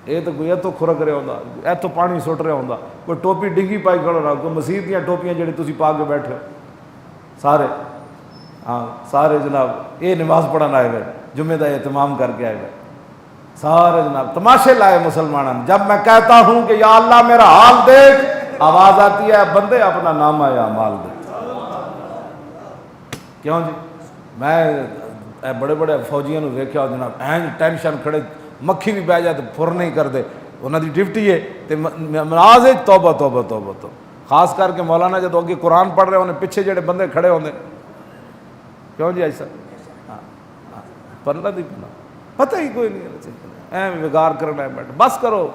یہ تو کوئی تو کھرک رہا ہوندا، ایتھوں پانی سٹ رہا ہوندا، کوئی ٹوپی ڈنگی پائی کھڑا رہا، کوئی مسیح دیاں ٹوپیاں جڑی تسی پا کے بیٹھے سارے، ہاں سارے جناب یہ نماز پڑھن آئے ہوئے، جمعے کا اہتمام کر کے آئے ہوئے، سارے جناب تماشے لائے مسلمانوں۔ جب میں کہتا ہوں کہ یا اللہ میرا حال دیکھ، آواز آتی ہے بندے اپنا نام یا مال دے، کیوں جی؟ میں بڑے بڑے فوجیوں نے ویکھیا جناب این ٹینشن کھڑے، مکھی بھی بہ جائے تو پھر نہیں کرتے، انہوں دی ڈیوٹی ہے تے نماز ہے توبہ توبہ توبہ تو خاص کر کے مولانا جب اگے قرآن پڑھ رہے ہونے پیچھے جڑے بندے کھڑے ہوندے، کیوں جی ایسا پڑھنا دی پتہ ہی کوئی نہیں، ایویں وگار کرنا ہے بیٹھ، بس کرو،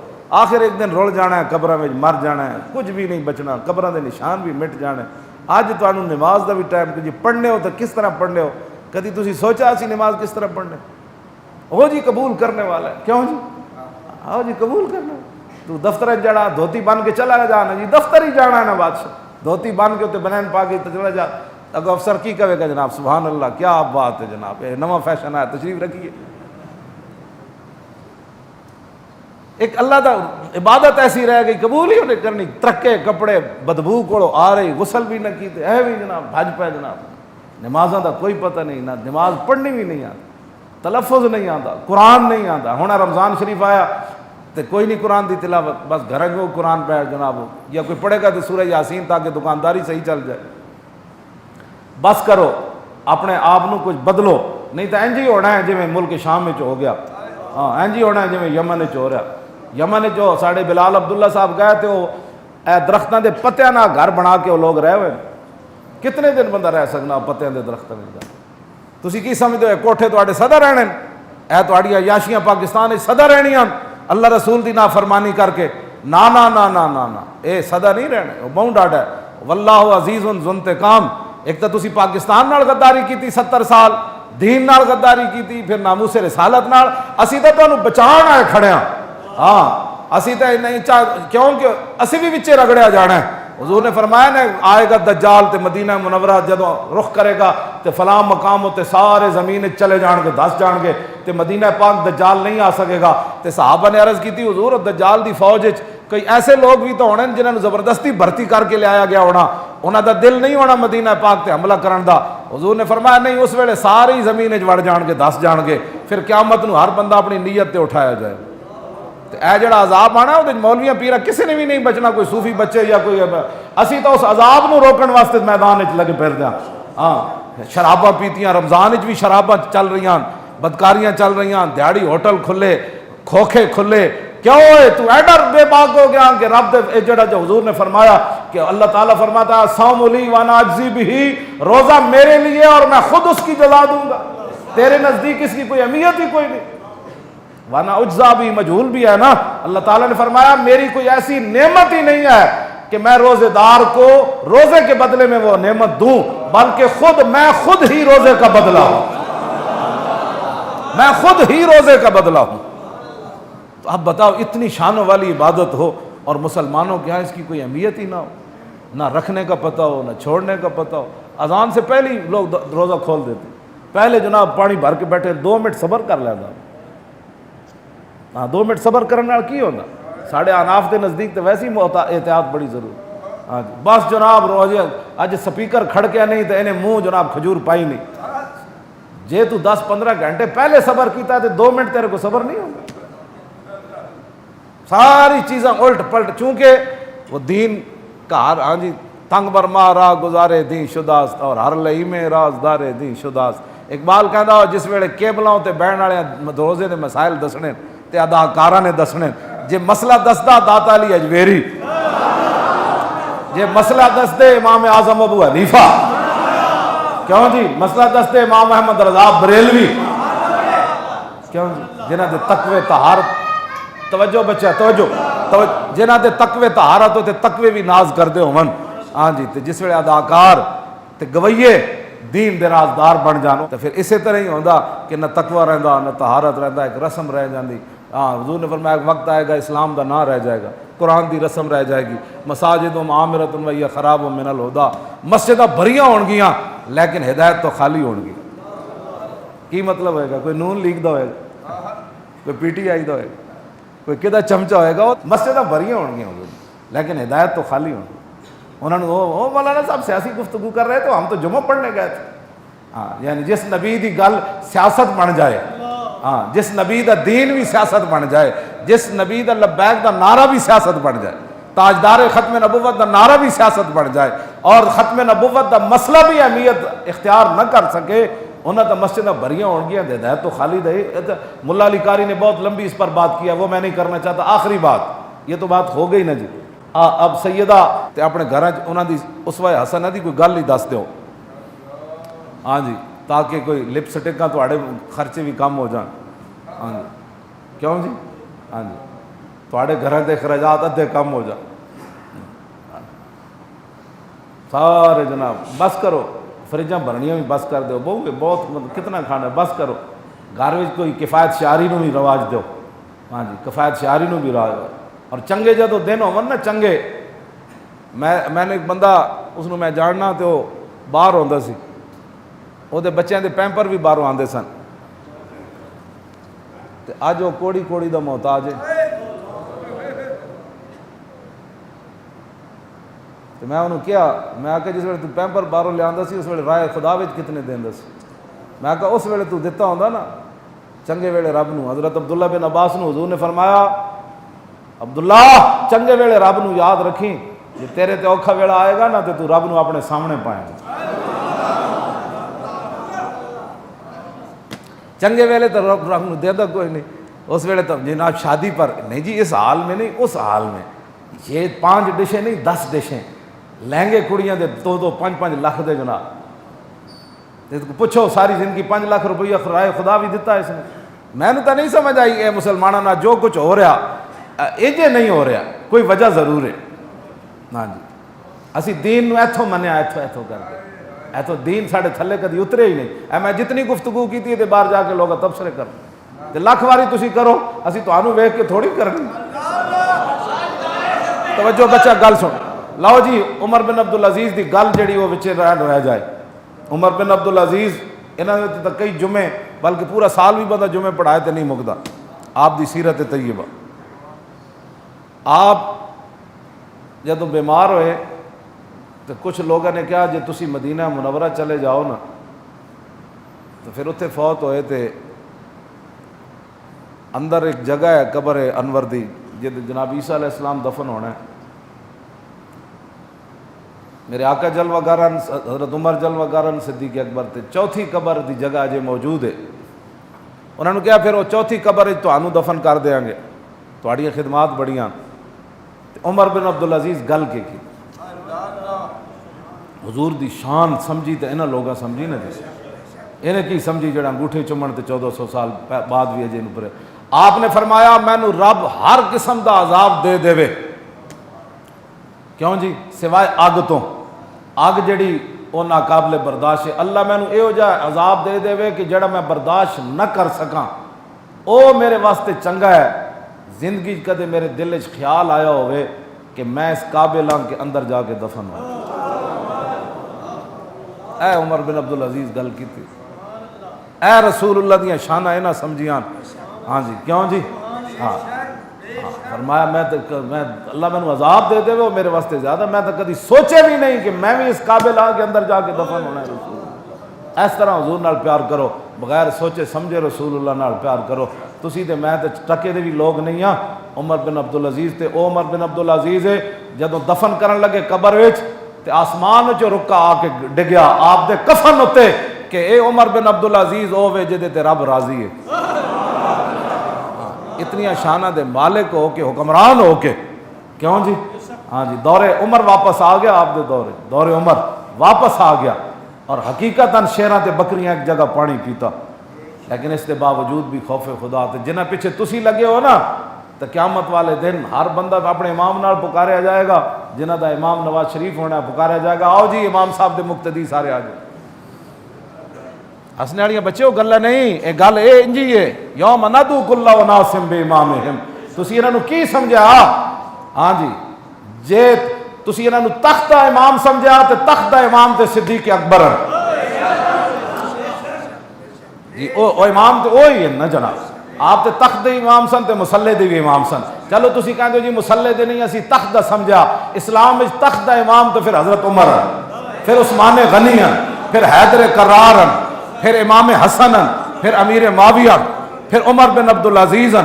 آخر ایک دن رل جانا ہے، قبراں وچ مر جانا ہے، کچھ بھی نہیں بچنا، قبراں دے نشان بھی مٹ جانے۔ اج تانوں نماز دا بھی ٹائم کہ جی پڑھنے ہو تو کس طرح پڑھنے ہو، کدی تسی سوچا سی نماز کس طرح پڑھنے؟ وہ جی قبول کرنے والا ہے، کیوں جی؟ آؤ جی قبول کرنا، تو دفتر جڑا دھوتی بن کے چلا جانا جی، دفتر ہی جانا ہے نا بادشاہ، دھوتی بن کے تے بنین پا کے چلا جا، اگو افسر کی کہے گا جناب سبحان اللہ کیا بات ہے جناب، یہ نواں فیشن ہے، تشریف رکھیے۔ ایک اللہ دا عبادت ایسی رہ گئی قبول ہی انہیں کرنی، ترکے کپڑے بدبو کو آ رہی، غسل بھی نہ کیتے، ہے بھی جناب بھج پہ جناب، نمازاں دا کوئی پتہ نہیں، نہ نماز پڑھنی بھی نہیں آتی۔ تلفظ نہیں آتا، قرآن نہیں آتا. ہونا رمضان شریف آیا تو کوئی نہیں قرآن دی تلاوت، بس گھر کو قرآن پہ جناب، یا کوئی پڑھے گا تو سورہ یاسین تاکہ دکانداری صحیح چل جائے. بس کرو اپنے آپ نو کچھ بدلو، نہیں تو انج ہی ہونا ہے جی ملک شام میں ہو گیا. ہاں انج ہی ہونا ہے جی یمن ہو رہا. یمن جو ساڑھے بلال عبداللہ صاحب گئے تھے، وہ درختوں کے پتیاں نہ گھر بنا کے وہ لوگ رہے ہوئے. کتنے دن بندہ رہ سکنا پتیاں کے درختوں میں؟ تسی کی سمجھتے ہو کوٹھے تواڈے سدا رہنے اے تواڈی عیاشیاں پاکستان سدا رہنیاں اللہ رسول دی نافرمانی کر کے؟ نا نا نا نا نا نا، اے سدا نہیں رہنے. بہت ڈاڈا ہے. واللہ عزیز ذو انتقام. ایک تو تسی پاکستان نال غداری کیتی 70 سال، دین نال غداری کیتی، پھر ناموس رسالت نال. اسی تے تانوں بچان آئے کھڑے ہاں. ہاں اسی تے نہیں کیونکہ اسی بھی وچے رگڑیا جانا ہے. حضور نے فرمایا نا آئے گا دجال تے مدینہ منورہ جدوں رخ کرے گا تے فلاں مقام تے سارے زمین چلے جان گے، دس جان گے تے مدینہ پاک دجال نہیں آ سکے گا. تے صحابہ نے عرض کی تھی حضور دجال دی فوج وچ کئی ایسے لوگ بھی تو ہونے جنہاں نوں زبردستی بھرتی کر کے لے آیا گیا ہونا، انہاں دا دل نہیں ہونا مدینہ پاک تے حملہ کرن دا. حضور نے فرمایا نہیں، اس ویلے ساری زمین وچ وڑ جان گے، دس جان گے. پھر قیامت نو ہر بندہ اپنی نیت تے اٹھایا جائے. اے جڑا عذاب آنا وہ مولویاں پیرا کسی نے بھی نہیں بچنا، کوئی صوفی بچے یا کوئی. اسی تو اس عذاب نو روکن واسطے میدان وچ لگے پھردے ہاں. ہاں شراباں پیتیاں، رمضان وچ بھی شراباں چل رہی ہیں، بدکاریاں چل رہی ہیں، دیہڑی ہوٹل کھلے، کھوکھے کھلے. کیوں ہے تو ایڈا بے باک ہو گیا کہ رب دے جڑا جو حضور نے فرمایا کہ اللہ تعالیٰ فرماتا ہے صوم لی وانا اجزی بہی، روزہ میرے لیے اور میں خود اس کی جزا دوں گا. تیرے نزدیک اس کی کوئی اہمیت ہی کوئی نہیں. وانا اجزا بھی مجہول بھی ہے نا. اللہ تعالیٰ نے فرمایا میری کوئی ایسی نعمت ہی نہیں ہے کہ میں روزے دار کو روزے کے بدلے میں وہ نعمت دوں، بلکہ میں خود ہی روزے کا بدلہ ہوں. میں خود ہی روزے کا بدلہ ہوں. تو اب بتاؤ اتنی شانوں والی عبادت ہو اور مسلمانوں کے یہاں اس کی کوئی اہمیت ہی نہ ہو، نہ رکھنے کا پتہ ہو نہ چھوڑنے کا پتہ ہو. اذان سے پہلے ہی لوگ روزہ کھول دیتے. پہلے جناب پانی بھر کے بیٹھے 2 منٹ صبر کر لیتا. ہاں 2 منٹ صبر کرنے والا کی ہوتا. ساڑھے اناف کے نزدیک تو ویسی احتیاط بڑی ضروری. ہاں جی بس جناب روزے اج سپیکر کھڑکیا نہیں تو انہیں منہ جناب کھجور پائی نہیں. جے تو 10-15 گھنٹے پہلے صبر کیتا تو 2 منٹ تیرے کو صبر نہیں ہوگا. ساری چیزیں الٹ پلٹ، چونکہ وہ دین کا ہاں جی تنگ برما راہ گزارے دین شداست اور ہر لئی میں رازدار دین شداست. اقبال کہندا جس ویلے کیبلاں تے بہن والے روزے دے مسائل دسنے تے اداکاراں نے دسنے. جے مسئلہ دسدا داتا علی اجویری، جے مسئلہ دسدے امام اعظم ابو حنیفہ، کیوں جی مسئلہ دسدے امام احمد رضا بریلوی، کیوں جی جنہاں دے تقوی طہارت، توجہ بچہ توجہ جنہاں دے تقوی طہارت ہوتے تقوی بھی ناز کردے ہون. ہاں جی تے جس ویلے اداکار تے گویے دین دے رازدار بن جانو تو پھر اسی طرح ہی ہوندا کہ نہ تقوی رہندا نہ طہارت رہندا، ایک رسم رہ جاندی. ہاں حضور نے فرمایا ایک وقت آئے گا اسلام دا نہ رہ جائے گا، قرآن دی رسم رہ جائے گی. مساجد عامرۃ وہی خراب من الہدا، مسجداں بھریاں ہون گیاں لیکن ہدایت تو خالی ہون گی. کی مطلب ہوئے گا؟ کوئی نون لیگ دا ہوئے گا، کوئی پی ٹی آئی دا ہوئے گا، کوئی کدھا چمچہ ہوئے گا. مسجداں بھریاں ہون گیاں لیکن ہدایت تو خالی ہون گی. انہوں نے وہ مولانا صاحب سیاسی گفتگو کر رہے تو ہم تو جمعہ پڑھنے گئے تھے. ہاں یعنی جس نبی دی گل سیاست بن جائے، ہاں جس نبی دا دین بھی سیاست بن جائے، جس نبی دا لبیک دا نعرہ بھی سیاست بن جائے، تاجدار ختم نبوت دا نعرہ بھی سیاست بن جائے اور ختم نبوت دا مسئلہ بھی اہمیت اختیار نہ کر سکے، انہوں نے مسجدیں بھریاں ہون گیا. ہدایت تو خالی دے. ملا علی قاری نے بہت لمبی اس پر بات کیا، وہ میں نہیں کرنا چاہتا. آخری بات یہ تو بات ہو گئی نا جی. اب سیدہ تے اپنے گھر انہوں دی اسوہ حسنہ دی کوئی گل ہی دس دیو. ہاں جی تاکہ کوئی لپسٹکاں تواڈے خرچے بھی کم ہو جان. ہاں جی کیوں جی؟ ہاں جی تواڈے گھراں دے اخراجات ادھے کم ہو جان. سارے جناب بس کرو، فریجاں بھرنیاں بھی بس کر دو. بہت کتنا کھانا ہے بس کرو. گھر میں کوئی کفایت شعاری نو بھی رواج دو. ہاں جی کفایت شعاری نو بھی رواج. اور چنگے جدو دن ہون نا چنگے، میں نے ایک بندہ اس نو میں جاننا تو باہر ہوندا سی، وہ دے بچیاں دے پیمپر بھی باہروں آندے سن. تے اج وہ کوڑی کوڑی دا محتاج ہے. تو میں انہوں کیا، میں آکھا جس ویلے تو پیمپر باہروں لے آندا سی اس ویلے رائے خدا وچ کتنے دیندا سی. میں آکھا اس ویلے تو دتا ہوندا نا چنگے ویلے رب نو، حضرت عبداللہ بن عباس نو حضور نے فرمایا عبداللہ چنگے ویلے رب نو یاد رکھی، جی تیرے تے اوکھا ویلا آئے گا نا تے تو رب نو اپنے سامنے پائے گا۔ چنگے ویلے تو رب نو دے دا کوئی نہیں، اس ویلے تو جناب شادی پر نہیں جی، اس حال میں نہیں، اس حال میں یہ 5 ڈشیں نہیں 10 ڈشیں لہنگے کڑیاں دے 2-2 5-5 لاکھ دے جناب، پوچھو ساری زندگی 5 لاکھ روپیہ خرائے خدا بھی دیتا ہے اس نے۔ میں نے تو نہیں سمجھ آئی اے مسلمانوں نہ جو کچھ ہو رہا ایجے نہیں ہو رہا، کوئی وجہ ضرور ہے۔ ہاں جی اسی دین نو ایتھوں منیا، ایتھوں کر کے ایتھوں دین ساڑھے تھلے کدی اترے ہی نہیں۔ اے میں جتنی گفتگو کی تھی باہر جا کے لوگ تبصرے کر تے لاکھ واری تسی کرو، اسی تانوں ویکھ کے تھوڑی کرنی۔ توجہ بچہ گل سن، لاؤ جی عمر بن عبدالعزیز دی گل جڑی وہ وچے رہ جائے۔ عمر بن عبدالعزیز انہوں نے تو کئی جمعے بلکہ پورا سال بھی بندہ جمعے پڑھائے تو نہیں مکتا۔ آپ دی سیرت طیبہ، آپ جب بیمار ہوئے تو کچھ لوگوں نے کہا جی تسی مدینہ منورہ چلے جاؤ نا، تو پھر اتنے فوت ہوئے تھے۔ اندر ایک جگہ ہے قبر انور دی جد جناب عیسیٰ علیہ السلام دفن ہونا ہے۔ میرے آقا جلوہ گارن حضرت عمر جلوہ گارن صدیق اکبر تے چوتھی قبر دی جگہ اجے موجود ہے۔ انہوں نے کہا پھر وہ چوتھی قبر تانوں دفن کر دیاں گے، تہاڈیاں خدمات بڑیاں۔ عمر بن عبدالعزیز گل کے کی حضور دی شان سمجھی تے انہاں لوگاں سمجھی نہ جس انہیں کی سمجھی جڑا انگوٹھے چمن تے 1400 سال بعد بھی اجے نو پرے۔ آپ نے فرمایا مینوں رب ہر قسم دا عذاب دے دے، کیوں جی؟ سوائے اگ تو، اگ جڑی وہ ناقابل برداشت ہے، اللہ میں نے یہ جا عذاب دے دے کہ جڑا میں برداشت نہ کر سکاں، او میرے واسطے چنگا ہے۔ زندگی کدے میرے دل وچ خیال آیا ہوئے کہ میں اس قابل ہاں کے اندر جا کے دفن ہوں۔ اے عمر بن عبدالعزیز گل کی تھی، اے رسول اللہ دیاں شانہ اینا سمجھیاں۔ ہاں جی کیوں جی؟ ہاں فرمایا میں اللہ میں نے عذاب دے دے وہ میرے واسطے زیادہ، میں تو کدی سوچے بھی نہیں کہ میں بھی اس قابل آ کے اندر جا کے دفن ہونا ہے۔ رسول اس طرح حضور نال پیار کرو، بغیر سوچے سمجھے رسول اللہ نال پیار کرو۔ تسی تے میں تے ٹکے دے بھی لوگ نہیں ہاں۔ عمر بن عبدالعزیز تے او عمر بن عبدالعزیز ہے جدوں دفن کرن لگے قبر وچ تے آسمان وچ رکا آ کے ڈگیا آپ دے کفن اتے کہ اے عمر بن عبدالعزیز او وے جدے تے رب راضی ہے۔ اتنی شانہ دے مالک ہو کے حکمران ہو کے، کیوں جی؟ ہاں جی دور عمر واپس آ گیا، آپ دے دور عمر واپس آ گیا، اور حقیقتاً شیراں تے بکریاں ایک جگہ پانی پیتا، لیکن اس کے باوجود بھی خوف خدا تے جنہ پیچھے تسی لگے ہو نا، تو قیامت والے دن ہر بندہ اپنے امام نال پکاریا جائے گا، جنہ دا امام نواز شریف ہونا پکاریا جائے گا، آؤ جی امام صاحب دے مقتدی سارے آ جائے۔ ہسنے والیاں بچے ہو گلہ نہیں، اے گل اے انجی ہے، یوم ندعو کل اناس بامامہم۔ تسی انہاں نو کی سمجھا؟ ہاں جی جے تسی انہاں نو تختہ امام سمجھا تے تختہ امام تے صدیق اکبر جی، او امام تے وہی ہے نا جناب، آپ تے تخت دے امام سن تے مسلح دے بھی امام سن۔ چلو تسی کہندے ہو جی مسلح دے نہیں، اسی تخت دا سمجھا۔ اسلام وچ تخت دا امام تو پھر حضرت عمر، پھر عثمان غنی، پھر حیدر کرار، پھر امام حسن، پھر امیر معاویہ، پھر عمر بن عبدالعزیز،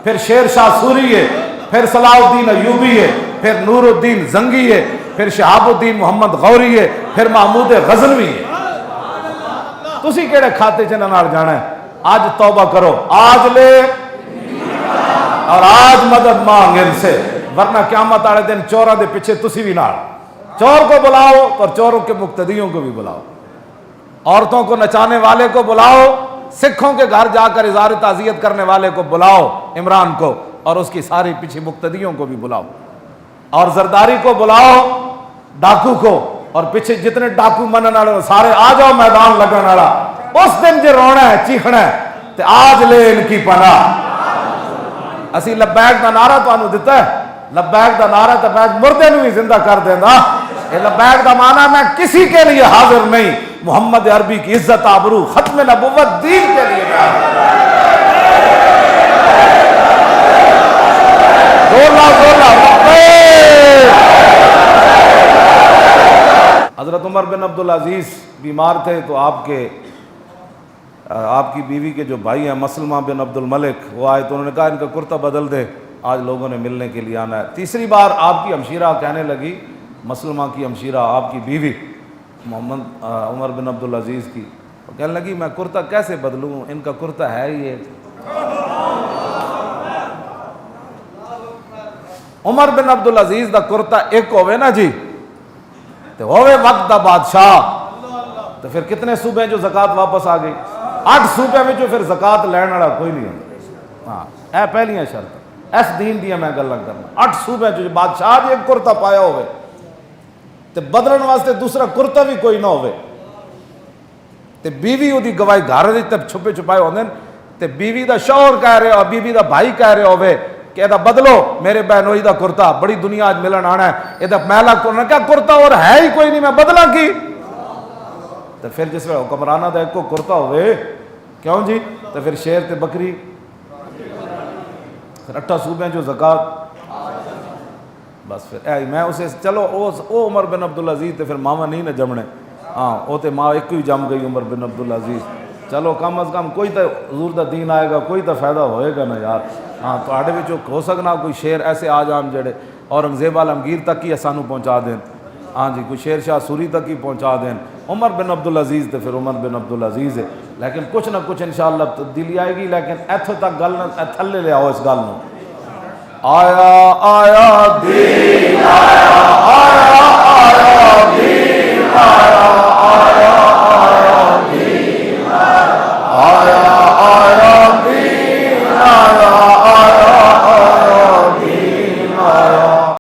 پھر شیر شاہ سوری ہے، پھر صلاح الدین ایوبی ہے، پھر نور الدین زنگی ہے، پھر شہاب الدین محمد غوری ہے، پھر محمود غزنوی ہے۔ تسی کیڑے کھاتے چ نال جانا ہے؟ آج توبہ کرو، آج لے اور آج مدد مانگ ان سے، ورنہ قیامت والے دن چوراں دے پیچھے تسی بھی نال۔ چور کو بلاؤ اور چوروں کے مقتدیوں کو بھی بلاؤ، عورتوں کو نچانے والے کو بلاؤ، سکھوں کے گھر جا کر اظہار تعزیت کرنے والے کو بلاؤ عمران کو، اور اس کی ساری پیچھے مقتدیوں کو بھی بلاؤ، اور زرداری کو بلاؤ، ڈاکو کو، اور پیچھے جتنے ڈاکو منن والے سارے آ جاؤ میدان لگن والا۔ اس دن جو رونا ہے چیخنا ہے تے آج لے ان کی پناہ۔ اسی لبیک دا نعرہ تانوں دتا ہے، لبیک دا نعرہ تے میں مردے نو بھی زندہ کر دیندا۔ اے لبیک دا معنی میں کسی کے لیے حاضر نہیں، محمد عربی کی عزت آبرو ختم نبوت دین کے لیے حضرت عمر بن عبدالعزیز بیمار تھے تو آپ کے آپ کی بیوی کے جو بھائی ہیں مسلمہ بن عبد الملک، وہ آئے تو انہوں نے کہا ان کا کرتا بدل دے، آج لوگوں نے ملنے کے لیے آنا ہے۔ تیسری بار آپ کی ہمشیرہ کہنے لگی، مسلمہ کی ہمشیرہ آپ کی بیوی محمد عمر بن عبدالعزیز کی، وہ کہنے لگی میں کرتا کیسے بدلوں، ان کا کرتا ہے ہی یہ۔ عمر بن عبدالعزیز دا کرتا ایک ہوئے نا جی، تو ہوئے وقت دا بادشاہ، تو پھر کتنے صوبے جو زکاة واپس آ گئی؟ 8 صوبے میں جو پھر زکاة لین والا کوئی نہیں ہوتا۔ ہاں اے پہلیاں شرط اس دین دیا میں گلاں کرنا۔ 8 صوبے جو بادشاہ بھی ایک کرتا پایا ہوئے تے بدلن واسطے دوسرا کرتا بھی کوئی نہ ہوئے، تے بیوی دی گواہی گھر وچ تے چھپے چھپائے ہوندے تے بیوی دا شوہر کہہ رہے ہو، بیوی دا بھائی کہہ رہے ہوئے کہ ادا بدلو میرے بہنوئی دا کرتا، بڑی دنیا آج ملن آنا ہے، ادا میلا کرنا کیا کرتا اور ہے ہی کوئی نہیں، میں بدلا کی؟ تو پھر جس میں حکمرانہ دا ایک کو کرتا ہوئے، کیوں جی؟ تو پھر شیر تے بکری، پھر 8 صوبے جو زکاة، بس پھر اے میں اسے چلو او عمر بن عبدالعزیز تے پھر ماما نہیں نہ جمنے، ہاں او تے ماں ایک ہی جم گئی عمر بن عبدالعزیز، چلو کم از کم کوئی تو حضور دا دین آئے گا، کوئی تو فائدہ ہوئے گا نا یار۔ ہاں تو آڑے وچوں ہو سکنا کوئی شیر ایسے آ جان جڑے اورنگزیب عالمگیر تک ہی سانو پہنچا دیں، ہاں جی کوئی شیر شاہ سوری تک ہی پہنچا دیں۔ عمر بن عبدالعزیز تو پھر عمر بن عبدالعزیز ہے، لیکن کچھ نہ کچھ انشاءاللہ تبدیلی آئے گی، لیکن ایتھوں تک گل نہ تھلے لے آؤ اس گل نو۔ آیا آیا دین